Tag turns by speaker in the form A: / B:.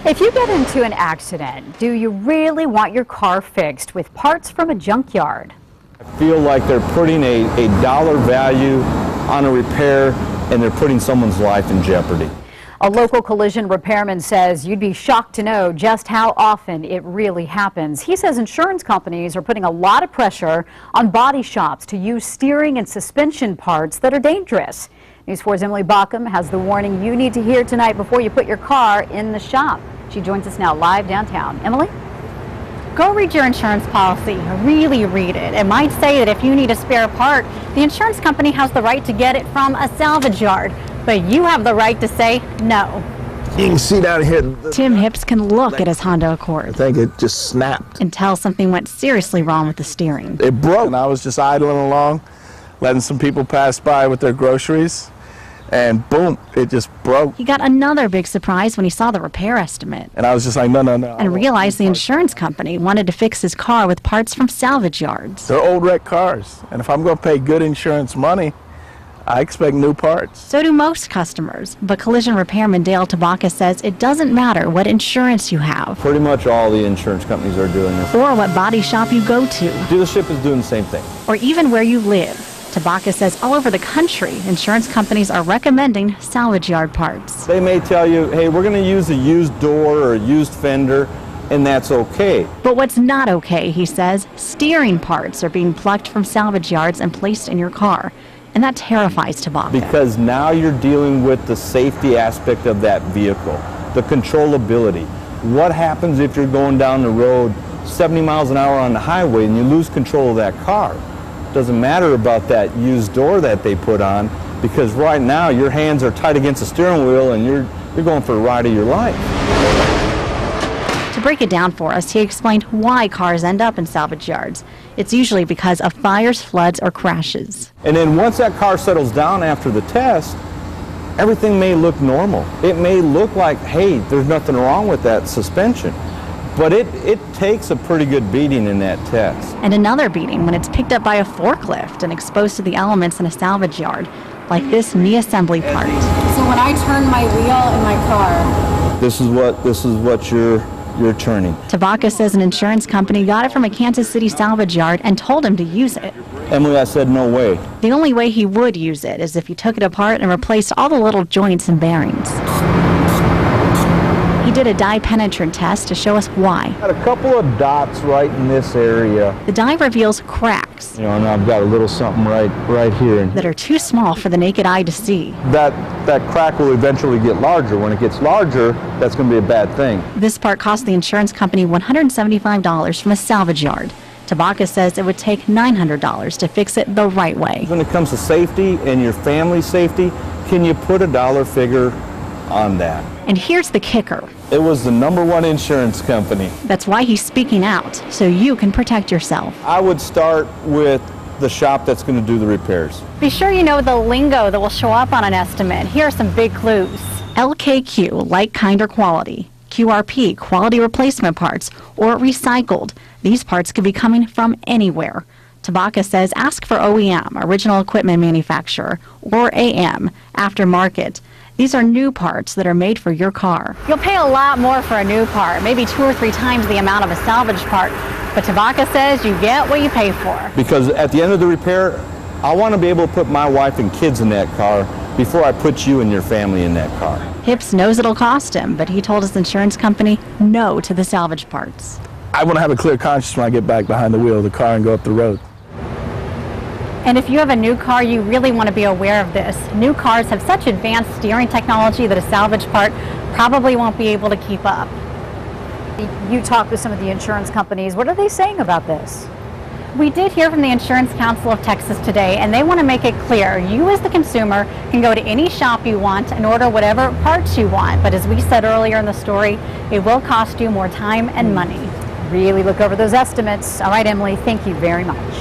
A: If you get into an accident, do you really want your car fixed with parts from a junkyard?
B: I feel like they're putting a dollar value on a repair, and they're putting someone's life in jeopardy.
A: A local collision repairman says you'd be shocked to know just how often it really happens. He says insurance companies are putting a lot of pressure on body shops to use steering and suspension parts that are dangerous. News 4's Emily Baucom has the warning you need to hear tonight before you put your car in the shop. She joins us now live downtown. Emily?
C: Go read your insurance policy. Really read it. It might say that if you need a spare part, the insurance company has the right to get it from a salvage yard. But you have the right to say no.
D: You can see down here.
C: Tim Hips can look at his Honda Accord.
D: I think it just snapped.
C: And tell something went seriously wrong with the steering.
D: It broke. And I was just idling along, letting some people pass by with their groceries. And boom, it just broke.
C: He got another big surprise when he saw the repair estimate.
D: And I was just like, no.
C: And realized the insurance company wanted to fix his car with parts from salvage yards.
D: They're old wrecked cars. And if I'm going to pay good insurance money, I expect new parts.
C: So do most customers. But collision repairman Dale Tabaka says it doesn't matter what insurance you have.
B: Pretty much all the insurance companies are doing this.
C: Or what body shop you go to.
B: Dealership is doing the same thing.
C: Or even where you live. Tabaka says all over the country, insurance companies are recommending salvage yard parts.
B: They may tell you, hey, we're going to use a used door or a used fender, and that's okay.
C: But what's not okay, he says, steering parts are being plucked from salvage yards and placed in your car. And that terrifies Tabaka.
B: Because now you're dealing with the safety aspect of that vehicle, the controllability. What happens if you're going down the road 70 miles an hour on the highway and you lose control of that car? Doesn't matter about that used door that they put on, because right now your hands are tight against the steering wheel and you're going for a ride of your life.
C: To break it down for us, he explained why cars end up in salvage yards. It's usually because of fires, floods, or crashes.
B: And then once that car settles down after the test, everything may look normal. It may look like, hey, there's nothing wrong with that suspension. But it takes a pretty good beating in that test.
C: And another beating when it's picked up by a forklift and exposed to the elements in a salvage yard, like this knee assembly part.
E: So when I turn my wheel in my car,
B: this is what you're turning.
C: Tabaka says an insurance company got it from a Kansas City salvage yard and told him to use it.
B: Emily, I said no way.
C: The only way he would use it is if he took it apart and replaced all the little joints and bearings. He did a dye penetrant test to show us why.
B: Got a couple of dots right in this area.
C: The dye reveals cracks.
B: You know, and I've got a little something right here.
C: That are too small for the naked eye to see.
B: That crack will eventually get larger. When it gets larger, that's going to be a bad thing.
C: This part cost the insurance company $175 from a salvage yard. Tabaka says it would take $900 to fix it the right way.
B: When it comes to safety and your family's safety, can you put a dollar figure on that?
C: And here's the kicker.
B: It was the #1 insurance company.
C: That's why he's speaking out, so you can protect yourself.
B: I would start with the shop that's going to do the repairs.
C: Be sure you know the lingo that will show up on an estimate. Here are some big clues. LKQ, like, kind, or quality. QRP, quality replacement parts, or recycled. These parts could be coming from anywhere. Tabaka says ask for OEM, original equipment manufacturer, or AM, aftermarket. These are new parts that are made for your car. You'll pay a lot more for a new part, maybe 2 or 3 times the amount of a salvage part. But Tabaka says you get what you pay for.
B: Because at the end of the repair, I want to be able to put my wife and kids in that car before I put you and your family in that car.
C: Hips knows it'll cost him, but he told his insurance company no to the salvage parts.
D: I want to have a clear conscience when I get back behind the wheel of the car and go up the road.
C: And if you have a new car, you really want to be aware of this. New cars have such advanced steering technology that a salvage part probably won't be able to keep up.
A: You talked with some of the insurance companies. What are they saying about this?
C: We did hear from the Insurance Council of Texas today, and they want to make it clear you as the consumer can go to any shop you want and order whatever parts you want. But as we said earlier in the story, it will cost you more time and money.
A: Really look over those estimates. All right, Emily, thank you very much.